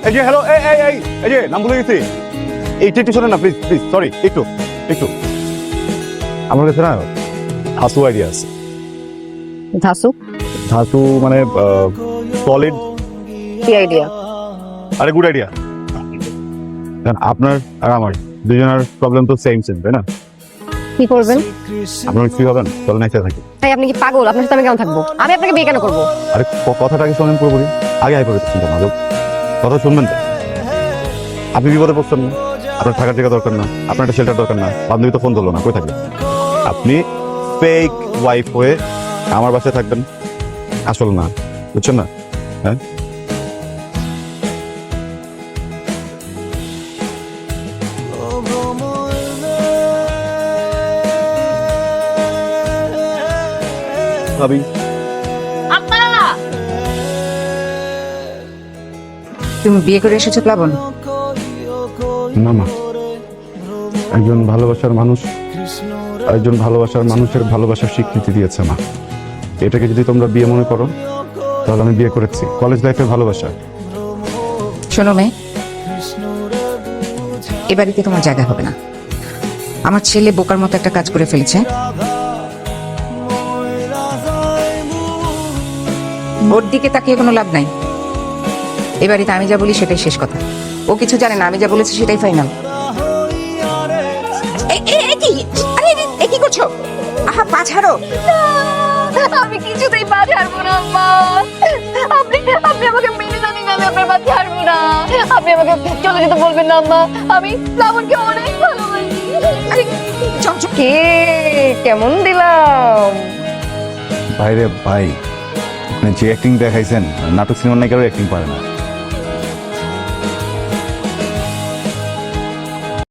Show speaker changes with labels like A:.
A: এই যে হ্যালো, এই যে নাম ভুলে গেছি। এইটা একটু শোনেন না প্লিজ প্লিজ, সরি, একটু একটু আমার কাছে না ধাসু আইডিয়া আছে।
B: ধাসু
A: ধাসু মানে সলিড।
B: কি আইডিয়া?
A: আরে গুড আইডিয়া। আপনার আর আমার দুজনের প্রবলেম তো সেম সেম, তাই না?
B: কি করবেন?
A: আপনার কি হবেন? চলেন একসাথে থাকি।
B: তাই আপনি কি পাগল? আপনার সাথে আমি কেন থাকবো? আমি আপনাকে বিয়ে কেন করবো?
A: আরে কথাটাকে শোনেন পুরোপুরি, আগে হাই পড়েছেন তো মাধব, কথা শুনবেন তো। আপনি বিপদে পড়ছেন না, আপনার থাকার জায়গা দরকার না, আপনার একটা শেল্টার দরকার না, বান্ধবী তো ফোন ধরলো না, কই থাকবেন? আপনি ফেক ওয়াইফ হয়ে আমার বাসায় থাকবেন, আসল না, বুঝছেন না? হ্যাঁ, ভাবি
C: তুমি বিয়ে করে এসেছো প্লাবন?
A: না না, একজন ভালোবাসার মানুষ আরেকজন ভালোবাসার মানুষের ভালোবাসার স্বীকৃতি দিয়েছে মা। এটাকে যদি তোমরা বিয়ে মনে করো তাহলে আমি বিয়ে করেছি, কলেজ লাইফের ভালোবাসা।
C: শোনো মেয়ে, এ বাড়িতে তোমার জায়গা হবে না। আমার ছেলে বোকার মতো একটা কাজ করে ফেলেছে। ওর দিকে তাকিয়ে কোনো লাভ নাই। এ বাড়িতে আমি যা বলি সেটাই শেষ কথা। ও কিছু জানে না, আমি যা বলেছি সেটাই ফাইনাল। কি করছো? আহা, পা ছাড়ো।
B: আমি কিছুতেই পা ছাড়বো না মা। আপনি আপনি আমাকে মেনে জানেন, আমি আপনার পা ছাড়বো না। আপনি আমাকে চলে যেতে বলবেন না মা। আমি শ্রাবণকে অনেক ভালোবাসি।
C: আরে চমচম,
B: কে কেমন দিলাম?
D: ভাইরে ভাই, আপনি যে অ্যাক্টিং দেখাইছেন নাটক সিনেমার নায়িকারও অ্যাক্টিং পারে না।